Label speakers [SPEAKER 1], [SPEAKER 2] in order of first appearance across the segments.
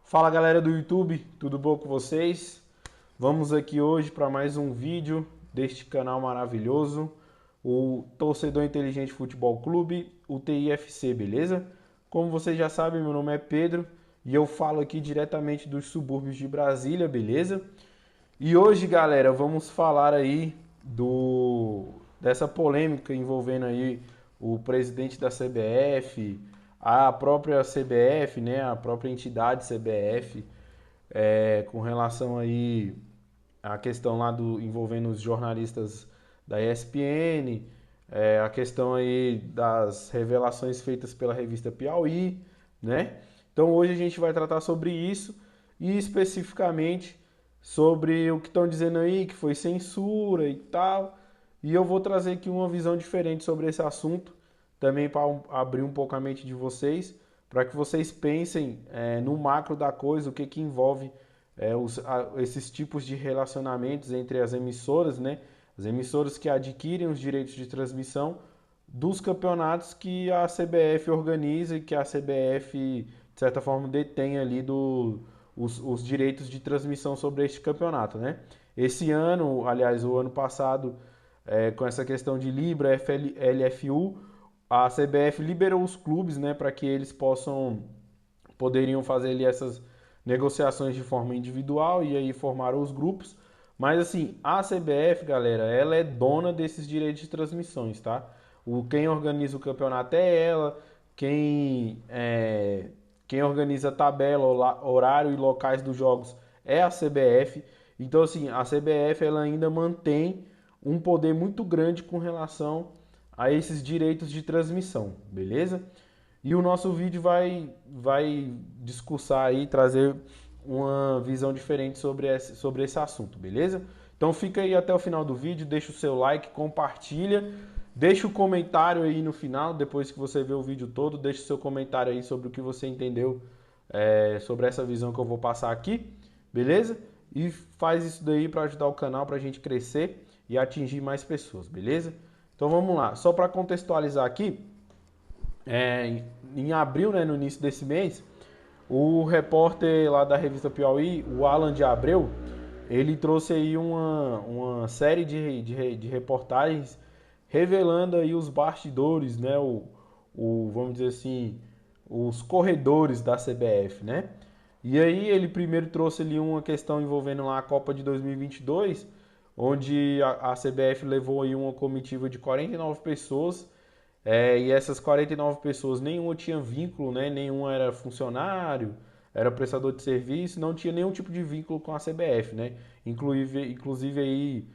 [SPEAKER 1] Fala galera do YouTube, tudo bom com vocês? Vamos aqui hoje para mais um vídeo deste canal maravilhoso, o Torcedor Inteligente Futebol Clube, o TIFC, beleza? Como vocês já sabem, meu nome é Pedro e eu falo aqui diretamente dos subúrbios de Brasília, beleza? E hoje, galera, vamos falar aí dessa polêmica envolvendo aí o presidente da CBF, a própria CBF, né, a própria entidade CBF, com relação aí à questão lá envolvendo os jornalistas da ESPN, a questão aí das revelações feitas pela revista Piauí, né? Então hoje a gente vai tratar sobre isso e especificamente sobre o que estão dizendo aí, que foi censura e tal. E eu vou trazer aqui uma visão diferente sobre esse assunto, também para abrir um pouco a mente de vocês, para que vocês pensem no macro da coisa, o que, que envolve esses tipos de relacionamentos entre as emissoras, né? As emissoras que adquirem os direitos de transmissão dos campeonatos que a CBF organiza e que a CBF, de certa forma, detém ali os direitos de transmissão sobre este campeonato, né? Esse ano, aliás, o ano passado, com essa questão de Libra, LFU, a CBF liberou os clubes, né, para que eles poderiam fazer ali essas negociações de forma individual e aí formaram os grupos. Mas assim, a CBF, galera, ela é dona desses direitos de transmissões, tá? Quem organiza o campeonato é ela, quem organiza a tabela, horário e locais dos jogos é a CBF. Então assim, a CBF ela ainda mantém um poder muito grande com relação a esses direitos de transmissão, beleza? E o nosso vídeo vai discursar aí, trazer uma visão diferente sobre esse assunto, beleza? Então fica aí até o final do vídeo, deixa o seu like, compartilha, deixa o comentário aí no final, depois que você vê o vídeo todo, deixa o seu comentário aí sobre o que você entendeu sobre essa visão que eu vou passar aqui, beleza? E faz isso daí para ajudar o canal, para a gente crescer e atingir mais pessoas, beleza? Então vamos lá, só para contextualizar aqui, em abril, né, no início desse mês, o repórter lá da revista Piauí, o Alan de Abreu, ele trouxe aí uma série de reportagens revelando aí os bastidores, né, vamos dizer assim, os corredores da CBF, né? E aí ele primeiro trouxe ali uma questão envolvendo lá a Copa de 2022, onde a CBF levou aí uma comitiva de 49 pessoas e essas 49 pessoas, nenhuma tinha vínculo, né? Nenhuma era funcionário, era prestador de serviço, não tinha nenhum tipo de vínculo com a CBF, né? Inclusive aí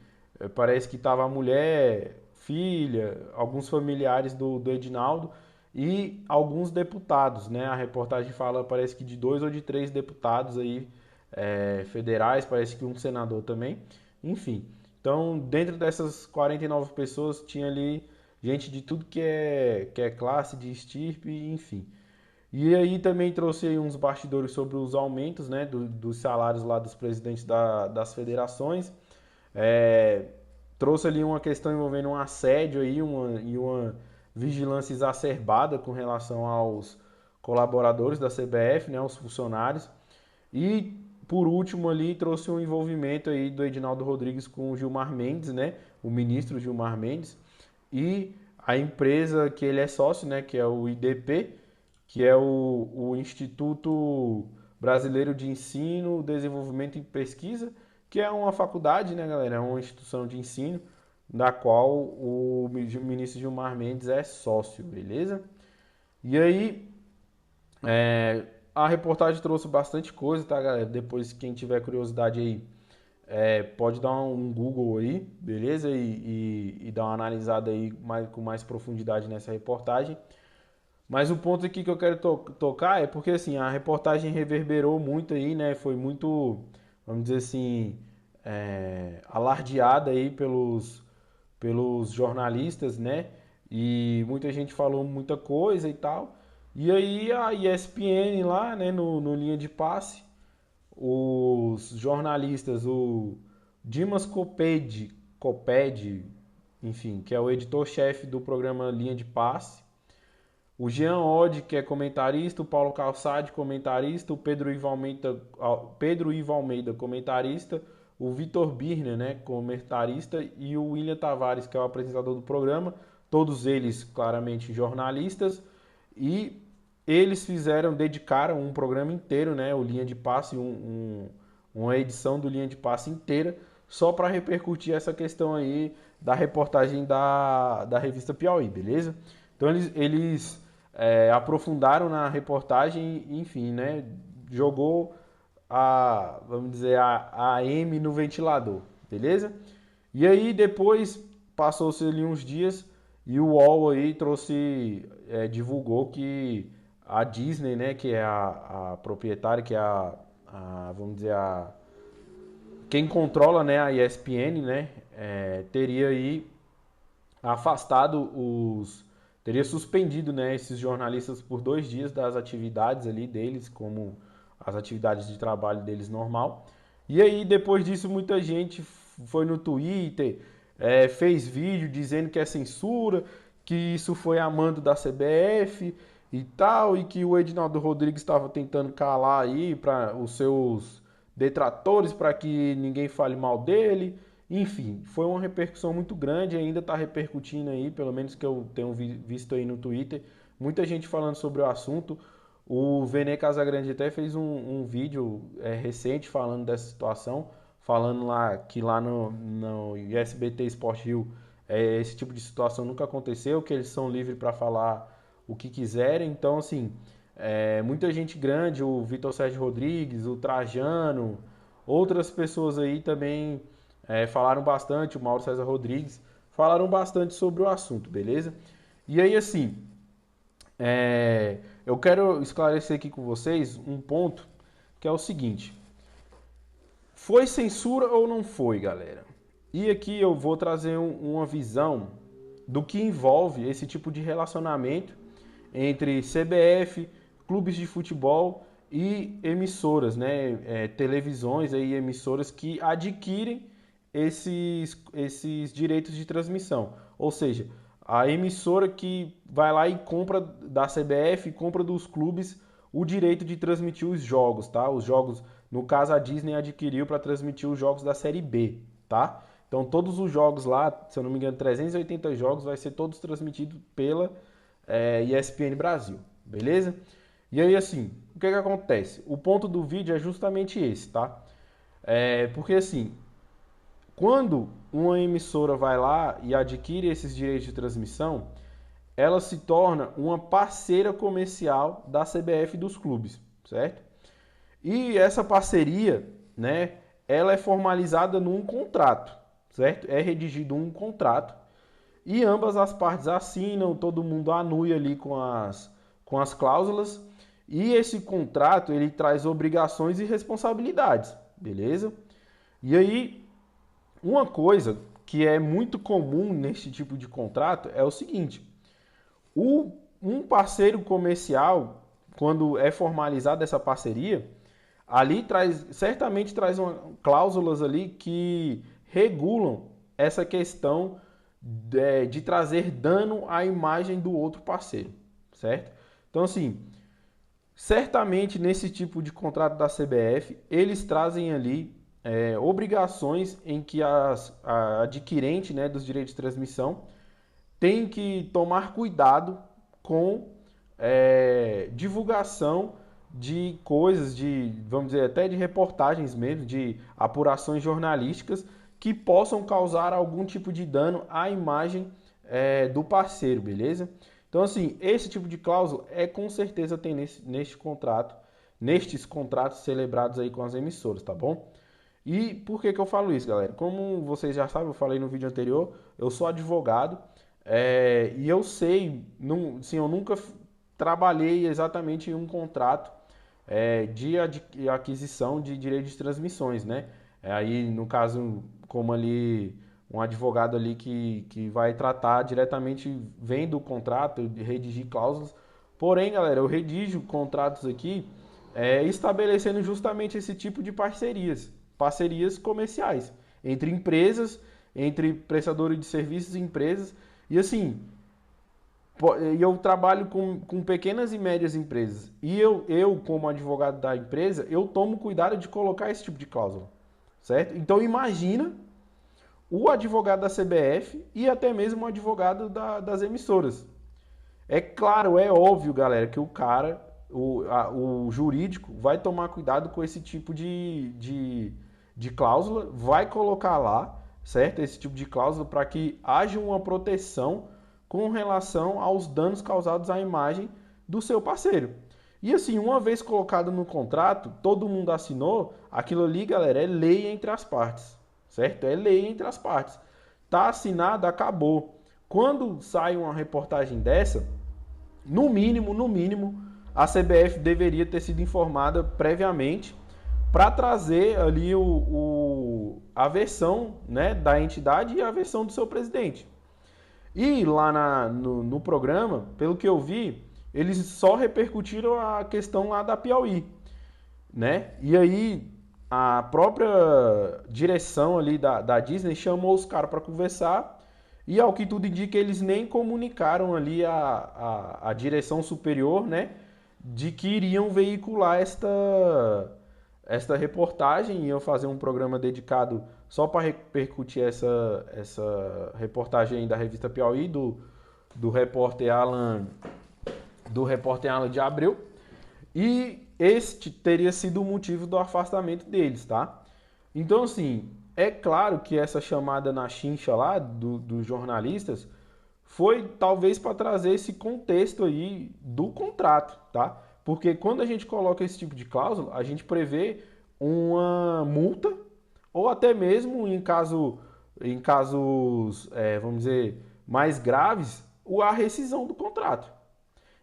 [SPEAKER 1] parece que estava a mulher, filha, alguns familiares do Edinaldo e alguns deputados, né? A reportagem fala, parece que de 2 ou de 3 deputados aí federais, parece que um senador também, enfim. Então, dentro dessas 49 pessoas tinha ali gente de tudo que é classe, de estirpe, enfim. E aí também trouxe aí uns bastidores sobre os aumentos, né, dos salários lá dos presidentes das federações. É, trouxe ali uma questão envolvendo um assédio aí, uma vigilância exacerbada com relação aos colaboradores da CBF, né, os funcionários. E por último ali trouxe um envolvimento aí do Edinaldo Rodrigues com o Gilmar Mendes, né, o ministro Gilmar Mendes, e a empresa que ele é sócio, né, que é o IDP, que é o Instituto Brasileiro de Ensino, Desenvolvimento e Pesquisa, que é uma faculdade, né, galera? É uma instituição de ensino da qual o ministro Gilmar Mendes é sócio, beleza? E aí, a reportagem trouxe bastante coisa, tá, galera? Depois, quem tiver curiosidade aí, pode dar um Google aí, beleza? E dar uma analisada aí com mais profundidade nessa reportagem. Mas o ponto aqui que eu quero tocar é porque assim, a reportagem reverberou muito aí, né? Foi muito, vamos dizer assim, alardeada aí pelos jornalistas, né? E muita gente falou muita coisa e tal. E aí a ESPN lá, né, no linha de passe, os jornalistas, o Dimas Coped, enfim, que é o editor-chefe do programa Linha de Passe, o Jean Oddi, que é comentarista, o Paulo Calçade, comentarista, o Pedro Ivo Almeida, comentarista, o Vitor Birner, né, comentarista, e o William Tavares, que é o apresentador do programa, todos eles claramente jornalistas, e eles dedicaram um programa inteiro, né, o Linha de Passe, uma edição do Linha de Passe inteira, só para repercutir essa questão aí da reportagem da revista Piauí, beleza? Então eles aprofundaram na reportagem, enfim, né? Jogou vamos dizer, a M no ventilador, beleza? E aí depois passou-se ali uns dias e o UOL aí divulgou que a Disney, né, que é a proprietária, que é vamos dizer, quem controla, né, a ESPN, né, teria aí afastado teria suspendido, né, esses jornalistas por 2 dias das atividades ali deles, como as atividades de trabalho deles normal. E aí depois disso muita gente foi no Twitter, fez vídeo dizendo que é censura, que isso foi a mando da CBF e tal, e que o Edinaldo Rodrigues estava tentando calar aí para os seus detratores, para que ninguém fale mal dele. Enfim, foi uma repercussão muito grande, ainda está repercutindo aí, pelo menos que eu tenho visto aí no Twitter, muita gente falando sobre o assunto. O Vene Casagrande até fez um vídeo recente falando dessa situação, falando lá que lá no SBT Sport Rio esse tipo de situação nunca aconteceu, que eles são livres para falar o que quiserem. Então, assim, muita gente grande, o Vitor Sérgio Rodrigues, o Trajano, outras pessoas aí também falaram bastante, o Mauro César Rodrigues, falaram bastante sobre o assunto, beleza? E aí, assim, eu quero esclarecer aqui com vocês um ponto que é o seguinte: foi censura ou não foi, galera? E aqui eu vou trazer uma visão do que envolve esse tipo de relacionamento entre CBF, clubes de futebol e emissoras, né? Televisões e emissoras que adquirem esses direitos de transmissão. Ou seja, a emissora que vai lá e compra da CBF, compra dos clubes o direito de transmitir os jogos, tá? Os jogos, no caso a Disney adquiriu para transmitir os jogos da Série B, tá? Então todos os jogos lá, se eu não me engano, 380 jogos, vai ser todos transmitidos pela ESPN Brasil, beleza? E aí assim, o que acontece? O ponto do vídeo é justamente esse, tá? Porque assim, quando uma emissora vai lá e adquire esses direitos de transmissão, ela se torna uma parceira comercial da CBF e dos clubes, certo? E essa parceria, né, ela é formalizada num contrato, certo? É redigido um contrato e ambas as partes assinam, todo mundo anui ali com as cláusulas, e esse contrato ele traz obrigações e responsabilidades, beleza? E aí, uma coisa que é muito comum nesse tipo de contrato é o seguinte: um parceiro comercial, quando é formalizada essa parceria, ali certamente traz cláusulas ali que regulam essa questão de trazer dano à imagem do outro parceiro, certo? Então, assim, certamente nesse tipo de contrato da CBF, eles trazem ali obrigações em que a adquirente, né, dos direitos de transmissão tem que tomar cuidado com divulgação de coisas, vamos dizer, até de reportagens mesmo, de apurações jornalísticas que possam causar algum tipo de dano à imagem do parceiro, beleza? Então, assim, esse tipo de cláusula com certeza tem neste contrato, nestes contratos celebrados aí com as emissoras, tá bom? E por que eu falo isso, galera? Como vocês já sabem, eu falei no vídeo anterior, eu sou advogado e eu sei, eu nunca trabalhei exatamente em um contrato de aquisição de direitos de transmissões, né? Aí, no caso, como ali um advogado ali que vai tratar diretamente, vendo o contrato, de redigir cláusulas. Porém, galera, eu redijo contratos aqui estabelecendo justamente esse tipo de parcerias comerciais entre empresas, entre prestadores de serviços e empresas. E assim, E eu trabalho com pequenas e médias empresas. E eu, como advogado da empresa, eu tomo cuidado de colocar esse tipo de cláusula, certo? Então imagina o advogado da CBF e até mesmo o advogado das emissoras. É claro, é óbvio, galera, que o cara, o jurídico, vai tomar cuidado com esse tipo de cláusula, vai colocar lá, certo? Esse tipo de cláusula para que haja uma proteção com relação aos danos causados à imagem do seu parceiro. E assim, uma vez colocado no contrato, todo mundo assinou, aquilo ali, galera, é lei entre as partes, certo? É lei entre as partes. Tá assinado, acabou. Quando sai uma reportagem dessa, no mínimo, a CBF deveria ter sido informada previamente para trazer ali a versão, né, da entidade e a versão do seu presidente. E lá no programa, pelo que eu vi, eles só repercutiram a questão lá da Piauí, né? E aí a própria direção ali da Disney chamou os caras para conversar e ao que tudo indica eles nem comunicaram ali a direção superior, né? De que iriam veicular esta reportagem, iam fazer um programa dedicado só para repercutir essa reportagem aí da revista Piauí, do repórter Alan de Abreu. E este teria sido o motivo do afastamento deles, tá? Então, assim, é claro que essa chamada na chincha lá dos jornalistas foi talvez para trazer esse contexto aí do contrato, tá? Porque quando a gente coloca esse tipo de cláusula, a gente prevê uma multa ou até mesmo em casos, vamos dizer, mais graves, a rescisão do contrato.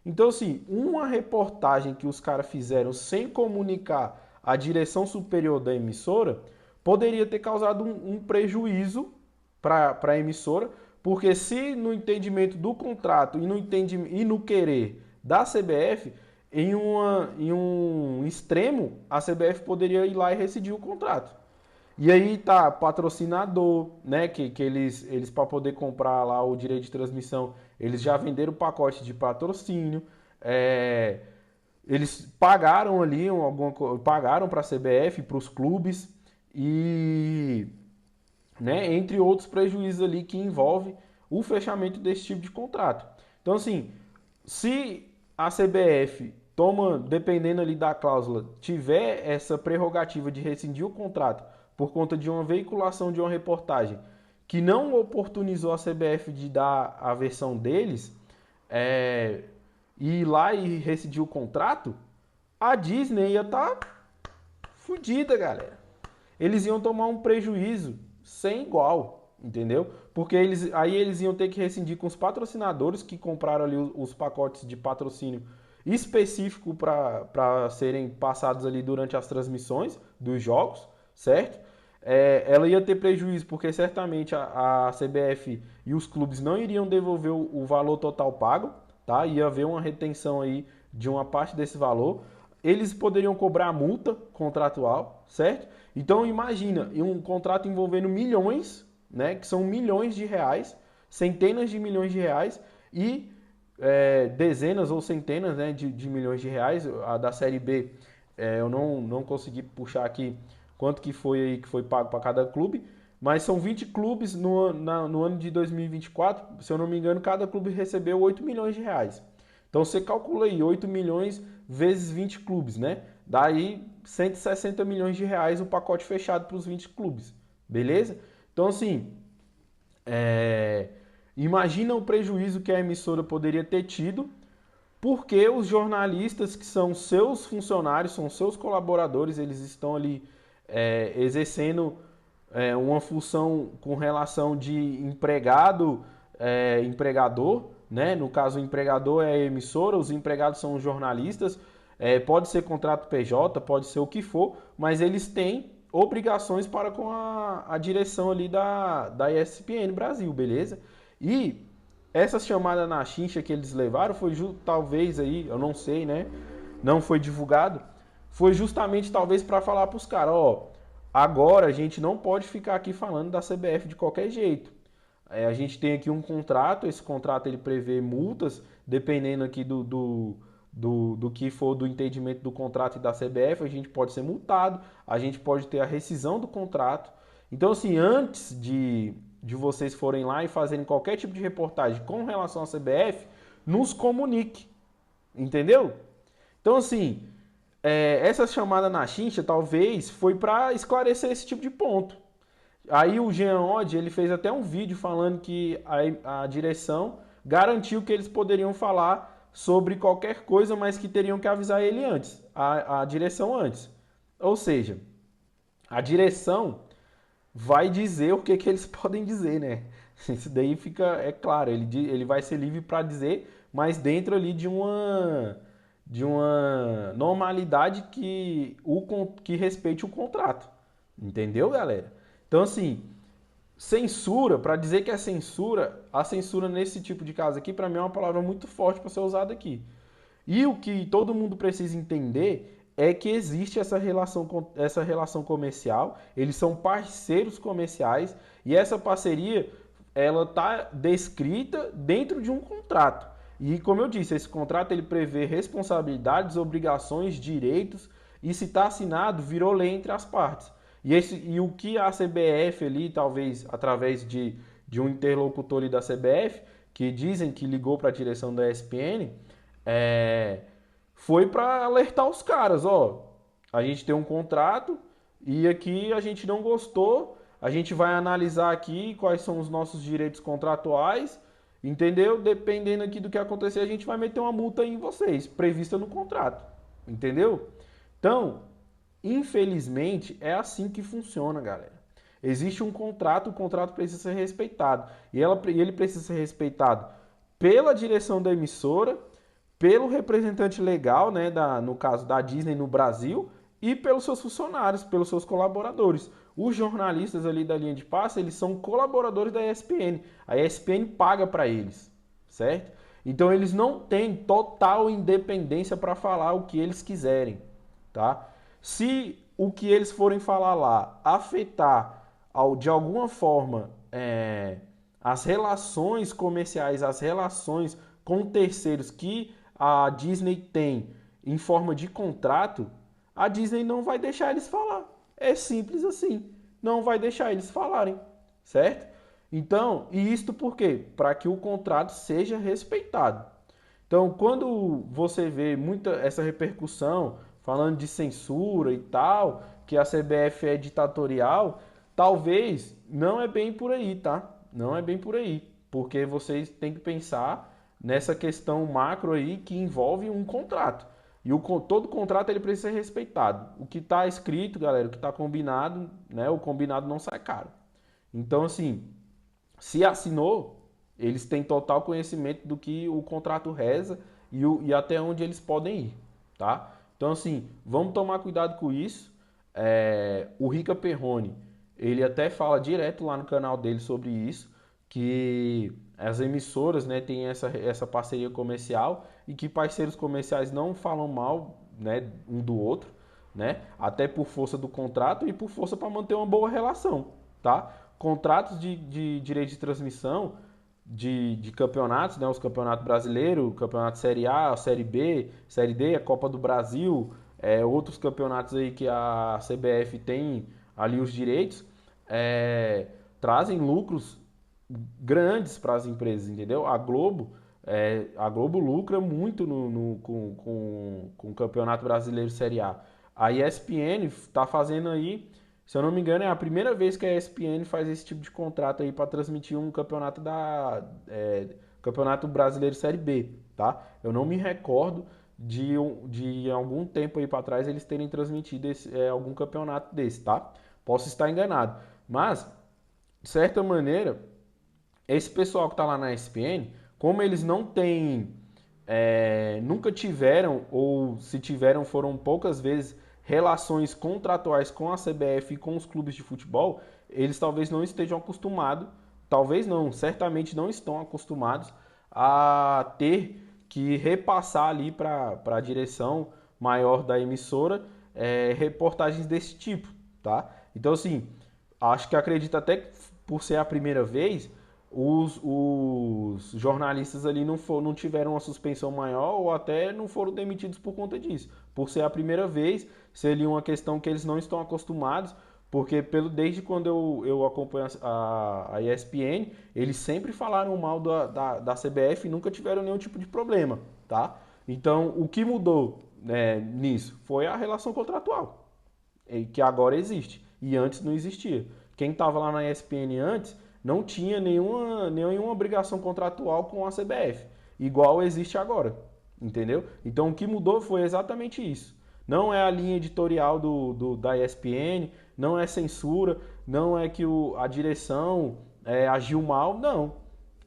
[SPEAKER 1] Então, assim, uma reportagem que os caras fizeram sem comunicar a direção superior da emissora poderia ter causado um prejuízo para a emissora, porque se no entendimento do contrato e no querer da CBF, em um extremo, a CBF poderia ir lá e rescindir o contrato. E aí tá patrocinador, né? Que eles para poder comprar lá o direito de transmissão, eles já venderam o pacote de patrocínio. Eles pagaram ali pagaram para a CBF, para os clubes e, né, entre outros prejuízos ali que envolve o fechamento desse tipo de contrato. Então assim, se a CBF toma, dependendo ali da cláusula, tiver essa prerrogativa de rescindir o contrato por conta de uma veiculação de uma reportagem que não oportunizou a CBF de dar a versão deles, ir lá e rescindir o contrato, a Disney ia estar fodida, galera. Eles iam tomar um prejuízo sem igual, entendeu? Porque aí eles iam ter que rescindir com os patrocinadores que compraram ali os pacotes de patrocínio específico para serem passados ali durante as transmissões dos jogos, certo? Ela ia ter prejuízo porque certamente a CBF e os clubes não iriam devolver o valor total pago, tá? Ia haver uma retenção aí de uma parte desse valor. Eles poderiam cobrar multa contratual, certo? Então imagina, um contrato envolvendo milhões, né? Que são milhões de reais, centenas de milhões de reais e dezenas ou centenas, né, de milhões de reais. A da Série B, eu não consegui puxar aqui quanto que foi pago para cada clube, mas são 20 clubes no ano de 2024, se eu não me engano, cada clube recebeu 8 milhões de reais. Então você calcula aí, 8 milhões vezes 20 clubes, né? Daí 160 milhões de reais o pacote fechado para os 20 clubes, beleza? Então assim, imagina o prejuízo que a emissora poderia ter tido, porque os jornalistas que são seus funcionários, são seus colaboradores, eles estão ali exercendo uma função com relação de empregado, empregador, né? No caso, o empregador é a emissora, os empregados são os jornalistas, pode ser contrato PJ, pode ser o que for, mas eles têm obrigações para com a direção ali da ESPN Brasil, beleza? E essa chamada na chincha que eles levaram foi talvez aí, eu não sei, né? Não foi divulgado. Foi justamente talvez para falar para os caras, ó, agora a gente não pode ficar aqui falando da CBF de qualquer jeito. A gente tem aqui um contrato, esse contrato ele prevê multas, dependendo aqui do que for do entendimento do contrato e da CBF, a gente pode ser multado, a gente pode ter a rescisão do contrato. Então, assim, antes de vocês forem lá e fazerem qualquer tipo de reportagem com relação à CBF, nos comunique, entendeu? Então, assim, essa chamada na chincha talvez foi para esclarecer esse tipo de ponto. Aí o Jean Oddi, ele fez até um vídeo falando que a direção garantiu que eles poderiam falar sobre qualquer coisa, mas que teriam que avisar ele antes, a direção antes. Ou seja, a direção vai dizer o que eles podem dizer, né? Isso daí fica, é claro, ele vai ser livre para dizer, mas dentro ali de uma normalidade que respeite o contrato. Entendeu, galera? Então, assim, censura, para dizer que é censura, a censura nesse tipo de caso aqui, para mim é uma palavra muito forte para ser usada aqui. E o que todo mundo precisa entender é que existe essa relação comercial, eles são parceiros comerciais e essa parceria ela está descrita dentro de um contrato. E como eu disse, esse contrato ele prevê responsabilidades, obrigações, direitos e se está assinado, virou lei entre as partes. E o que a CBF ali, talvez através de um interlocutor ali da CBF, que dizem que ligou para a direção da ESPN, é, foi para alertar os caras, ó, a gente tem um contrato e aqui a gente não gostou, a gente vai analisar aqui quais são os nossos direitos contratuais, entendeu? Dependendo aqui do que acontecer, a gente vai meter uma multa em vocês, prevista no contrato, entendeu? Então, infelizmente, é assim que funciona, galera. Existe um contrato, o contrato precisa ser respeitado. E ele precisa ser respeitado pela direção da emissora, pelo representante legal, né, no caso da Disney no Brasil, e pelos seus funcionários, pelos seus colaboradores. Os jornalistas ali da linha de passe, eles são colaboradores da ESPN. A ESPN paga para eles, certo? Então eles não têm total independência para falar o que eles quiserem, tá? Se o que eles forem falar lá afetar de alguma forma as relações comerciais, as relações com terceiros que a Disney tem em forma de contrato, a Disney não vai deixar eles falar. É simples assim. Não vai deixar eles falarem, certo? Então, e isto por quê? Para que o contrato seja respeitado. Então, quando você vê muita essa repercussão falando de censura e tal, que a CBF é ditatorial, talvez não é bem por aí, tá? Não é bem por aí, porque vocês têm que pensar nessa questão macro aí que envolve um contrato. E todo contrato ele precisa ser respeitado. O que está escrito, galera, o que está combinado, né? O combinado não sai caro. Então, assim, se assinou, eles têm total conhecimento do que o contrato reza e até onde eles podem ir, tá? Então, assim, vamos tomar cuidado com isso. O Rica Perrone, ele até fala direto lá no canal dele sobre isso, que as emissoras, né, têm essa parceria comercial e que parceiros comerciais não falam mal, né, um do outro, né, até por força do contrato e por força para manter uma boa relação, tá? Contratos de direito de transmissão de campeonatos, né, os campeonatos brasileiros, campeonato Série A, Série B, Série D, a Copa do Brasil, outros campeonatos aí que a CBF tem ali os direitos, trazem lucros grandes para as empresas, entendeu? A Globo lucra muito com o Campeonato Brasileiro Série A. A ESPN está fazendo aí, se eu não me engano, é a primeira vez que a ESPN faz esse tipo de contrato aí para transmitir um campeonato Campeonato Brasileiro Série B, tá? Eu não me recordo de algum tempo aí para trás eles terem transmitido algum campeonato desse, tá? Posso estar enganado, mas de certa maneira esse pessoal que está lá na ESPN, como eles não têm, nunca tiveram, ou se tiveram foram poucas vezes, relações contratuais com a CBF e com os clubes de futebol, eles talvez não estejam acostumados, talvez não, certamente não estão acostumados a ter que repassar ali para a direção maior da emissora reportagens desse tipo, tá? Então, assim, acho que acredito até que por ser a primeira vez, os jornalistas ali não tiveram uma suspensão maior ou até não foram demitidos por conta disso. Por ser a primeira vez, seria uma questão que eles não estão acostumados, porque desde quando eu acompanho a ESPN, eles sempre falaram mal da CBF e nunca tiveram nenhum tipo de problema, tá? Então, o que mudou, né, nisso foi a relação contratual, que agora existe e antes não existia. Quem estava lá na ESPN antes não tinha nenhuma obrigação contratual com a CBF, igual existe agora, entendeu? Então o que mudou foi exatamente isso. Não é a linha editorial da ESPN, não é censura, não é que a direção agiu mal, não.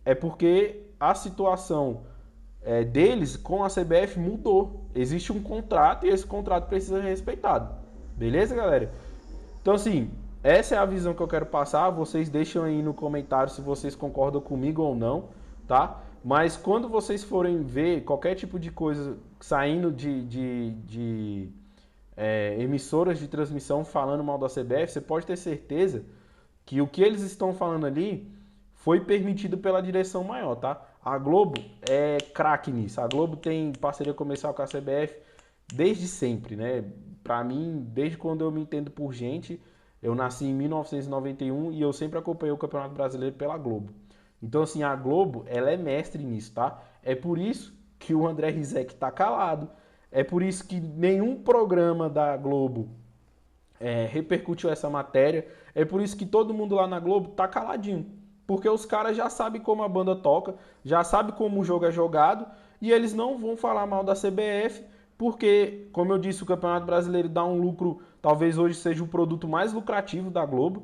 [SPEAKER 1] É porque a situação deles com a CBF mudou. Existe um contrato e esse contrato precisa ser respeitado. Beleza, galera? Então, assim, essa é a visão que eu quero passar. Vocês deixam aí no comentário se vocês concordam comigo ou não, tá? Mas quando vocês forem ver qualquer tipo de coisa saindo de emissoras de transmissão falando mal da CBF, você pode ter certeza que o que eles estão falando ali foi permitido pela direção maior, tá? A Globo é craque nisso. A Globo tem parceria comercial com a CBF desde sempre, né? Pra mim, desde quando eu me entendo por gente, eu nasci em 1991 e eu sempre acompanhei o Campeonato Brasileiro pela Globo. Então, assim, a Globo, ela é mestre nisso, tá? É por isso que o André Rizek tá calado. É por isso que nenhum programa da Globo repercutiu essa matéria. É por isso que todo mundo lá na Globo tá caladinho. Porque os caras já sabem como a banda toca, já sabem como o jogo é jogado e eles não vão falar mal da CBF, porque, como eu disse, o Campeonato Brasileiro dá um lucro, talvez hoje seja o produto mais lucrativo da Globo,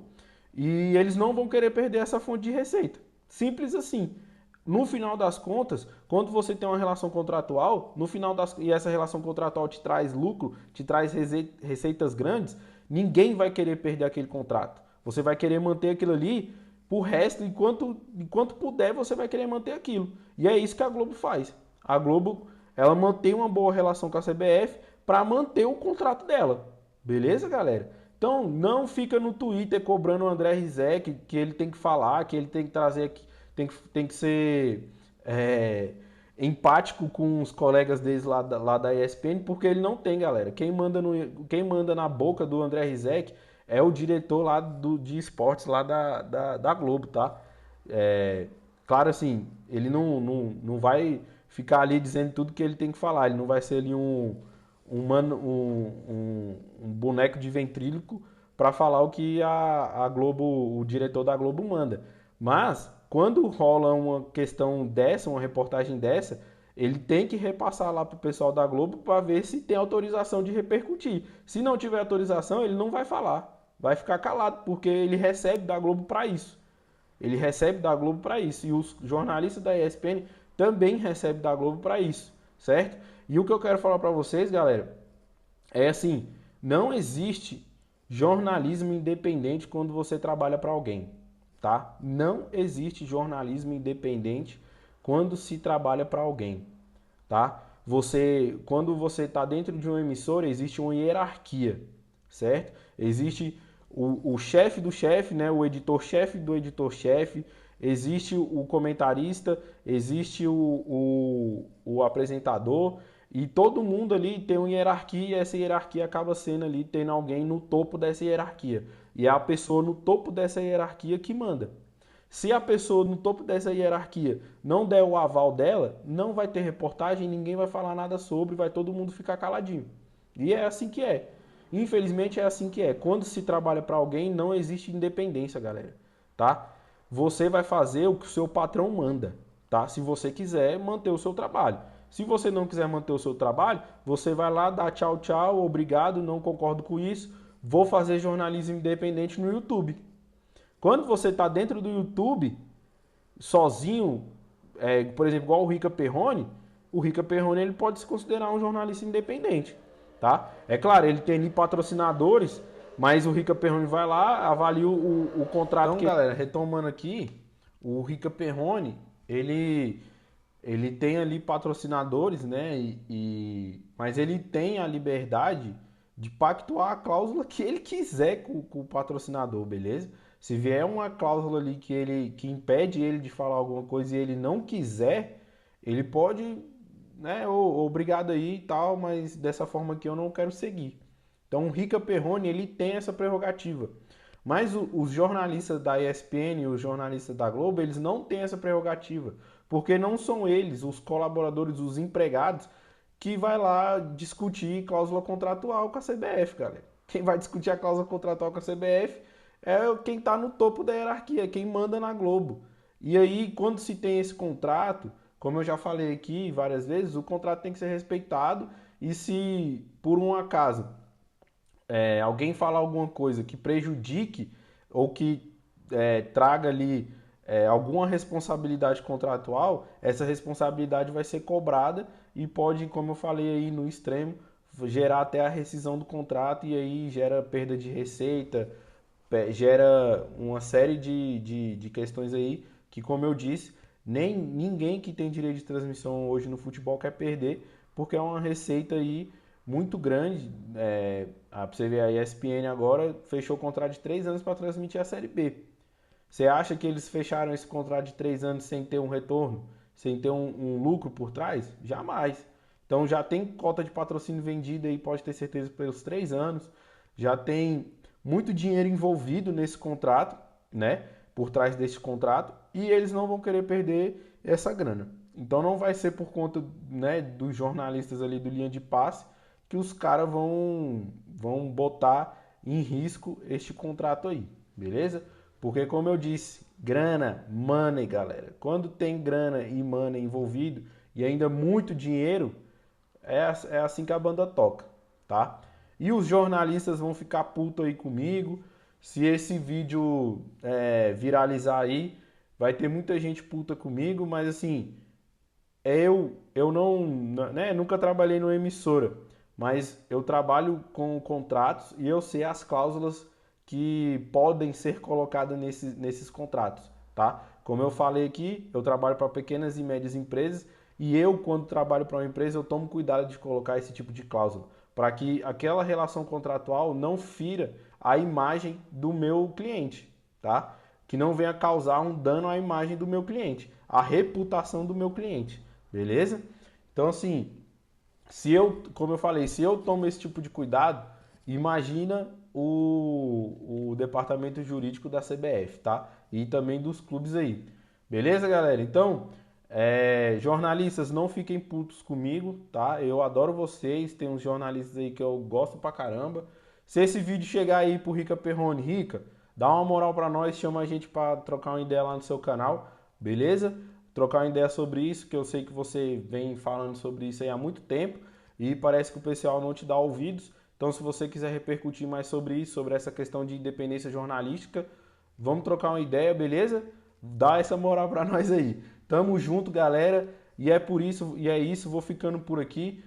[SPEAKER 1] e eles não vão querer perder essa fonte de receita. Simples assim. No final das contas, quando você tem uma relação contratual, e essa relação contratual te traz lucro, te traz receitas grandes, ninguém vai querer perder aquele contrato. Você vai querer manter aquilo ali por resto, enquanto puder, você vai querer manter aquilo. E é isso que a Globo faz. A Globo, ela mantém uma boa relação com a CBF para manter o contrato dela. Beleza, galera? Então, não fica no Twitter cobrando o André Rizek que ele tem que falar, que ele tem que trazer, tem que ser empático com os colegas deles lá da ESPN, porque ele não tem, galera. Quem manda na boca do André Rizek é o diretor lá de esportes lá da Globo, tá? Claro, assim, ele não vai ficar ali dizendo tudo que ele tem que falar. Ele não vai ser ali um boneco de ventríloco para falar o que a Globo, o diretor da Globo manda. Mas quando rola uma questão dessa, uma reportagem dessa, ele tem que repassar lá pro pessoal da Globo para ver se tem autorização de repercutir. Se não tiver autorização, ele não vai falar. Vai ficar calado, porque ele recebe da Globo para isso. Ele recebe da Globo para isso. E os jornalistas da ESPN também recebem da Globo para isso, certo? E o que eu quero falar para vocês, galera, é assim, não existe jornalismo independente quando você trabalha para alguém, tá? Não existe jornalismo independente quando se trabalha para alguém, tá? Quando você está dentro de uma emissora, existe uma hierarquia, certo? Existe o chefe do chefe, né? O editor-chefe do editor-chefe, existe o comentarista, existe o apresentador, e todo mundo ali tem uma hierarquia e essa hierarquia acaba sendo ali, tendo alguém no topo dessa hierarquia. E é a pessoa no topo dessa hierarquia que manda. Se a pessoa no topo dessa hierarquia não der o aval dela, não vai ter reportagem, ninguém vai falar nada sobre, vai todo mundo ficar caladinho. E é assim que é. Infelizmente é assim que é. Quando se trabalha para alguém, não existe independência, galera, tá? Você vai fazer o que o seu patrão manda, tá? Se você quiser manter o seu trabalho. Se você não quiser manter o seu trabalho, você vai lá, dá tchau, tchau, obrigado, não concordo com isso, vou fazer jornalismo independente no YouTube. Quando você está dentro do YouTube, sozinho, por exemplo, igual o Rica Perrone ele pode se considerar um jornalista independente, tá? É claro, ele tem ali patrocinadores, mas o Rica Perrone vai lá, avalia o contrato. Então, galera, retomando aqui, o Rica Perrone, ele tem ali patrocinadores, né? Mas ele tem a liberdade de pactuar a cláusula que ele quiser com o patrocinador, beleza? Se vier uma cláusula ali que impede ele de falar alguma coisa e ele não quiser, ele pode, né, obrigado aí e tal, mas dessa forma aqui eu não quero seguir. Então o Rica Perrone, ele tem essa prerrogativa. Mas os jornalistas da ESPN e os jornalistas da Globo, eles não têm essa prerrogativa, porque não são eles, os colaboradores, os empregados, que vai lá discutir cláusula contratual com a CBF, galera. Quem vai discutir a cláusula contratual com a CBF é quem está no topo da hierarquia, quem manda na Globo. E aí, quando se tem esse contrato, como eu já falei aqui várias vezes, o contrato tem que ser respeitado e se por um acaso alguém falar alguma coisa que prejudique ou que traga ali alguma responsabilidade contratual, essa responsabilidade vai ser cobrada e pode, como eu falei aí no extremo, gerar até a rescisão do contrato e aí gera perda de receita, gera uma série de questões aí que, como eu disse, nem ninguém que tem direito de transmissão hoje no futebol quer perder, porque é uma receita aí muito grande. Pra você ver, a ESPN agora fechou o contrato de 3 anos para transmitir a Série B. Você acha que eles fecharam esse contrato de 3 anos sem ter um retorno, sem ter um lucro por trás? Jamais. Então já tem cota de patrocínio vendida aí, pode ter certeza, pelos 3 anos. Já tem muito dinheiro envolvido nesse contrato, né? Por trás desse contrato, e eles não vão querer perder essa grana. Então não vai ser por conta, né, dos jornalistas ali do linha de passe que os caras vão botar em risco este contrato aí, beleza? Porque como eu disse, grana, money, galera. Quando tem grana e money envolvido e ainda muito dinheiro, é assim que a banda toca, tá? E os jornalistas vão ficar puto aí comigo. Se esse vídeo viralizar aí, vai ter muita gente puta comigo, mas assim, eu não, né, nunca trabalhei numa emissora, mas eu trabalho com contratos e eu sei as cláusulas que podem ser colocadas nesses contratos, tá? Como eu falei aqui, eu trabalho para pequenas e médias empresas e eu, quando trabalho para uma empresa, eu tomo cuidado de colocar esse tipo de cláusula, para que aquela relação contratual não fira a imagem do meu cliente, tá? Que não venha causar um dano à imagem do meu cliente, à reputação do meu cliente, beleza? Então, assim, se eu, como eu falei, se eu tomo esse tipo de cuidado, imagina o departamento jurídico da CBF, tá? E também dos clubes aí. Beleza, galera? Então, jornalistas, não fiquem putos comigo, tá? Eu adoro vocês, tem uns jornalistas aí que eu gosto pra caramba. Se esse vídeo chegar aí pro Rica Perrone, Rica, dá uma moral pra nós, chama a gente pra trocar uma ideia lá no seu canal, beleza? Trocar uma ideia sobre isso, que eu sei que você vem falando sobre isso aí há muito tempo e parece que o pessoal não te dá ouvidos. Então, se você quiser repercutir mais sobre isso, sobre essa questão de independência jornalística, vamos trocar uma ideia, beleza? Dá essa moral pra nós aí. Tamo junto, galera. E é isso, vou ficando por aqui.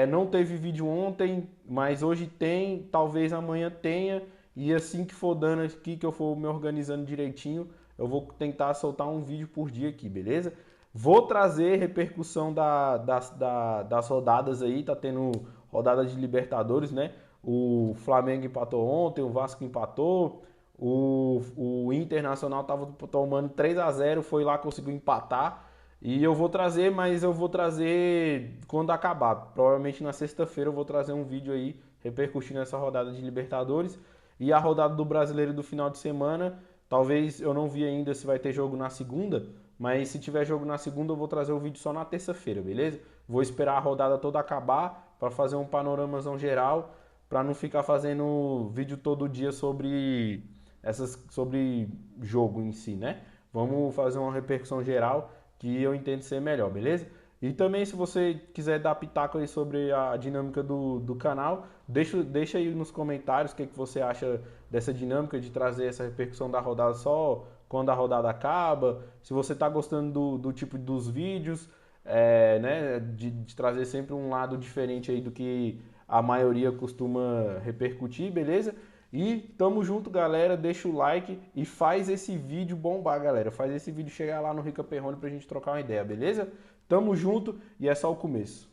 [SPEAKER 1] Não teve vídeo ontem, mas hoje tem, talvez amanhã tenha. E assim que for dando aqui, que eu for me organizando direitinho, eu vou tentar soltar um vídeo por dia aqui, beleza? Vou trazer repercussão das rodadas aí, tá tendo rodada de Libertadores, né? O Flamengo empatou ontem, o Vasco empatou, o Internacional tava tomando 3-0, foi lá, conseguiu empatar. E eu vou trazer, mas eu vou trazer quando acabar. Provavelmente na sexta-feira eu vou trazer um vídeo aí repercutindo essa rodada de Libertadores. E a rodada do Brasileiro do final de semana, talvez eu não vi ainda se vai ter jogo na segunda, mas se tiver jogo na segunda eu vou trazer o vídeo só na terça-feira, beleza? Vou esperar a rodada toda acabar para fazer um panoramazão geral, para não ficar fazendo vídeo todo dia sobre jogo em si, né? Vamos fazer uma repercussão geral que eu entendo ser melhor, beleza? E também, se você quiser dar pitaco aí sobre a dinâmica do canal, deixa aí nos comentários o que você acha dessa dinâmica de trazer essa repercussão da rodada só quando a rodada acaba. Se você está gostando do tipo dos vídeos, né, de trazer sempre um lado diferente aí do que a maioria costuma repercutir, beleza? E tamo junto, galera. Deixa o like e faz esse vídeo bombar, galera. Faz esse vídeo chegar lá no Rica Perrone pra gente trocar uma ideia, beleza? Tamo junto e é só o começo.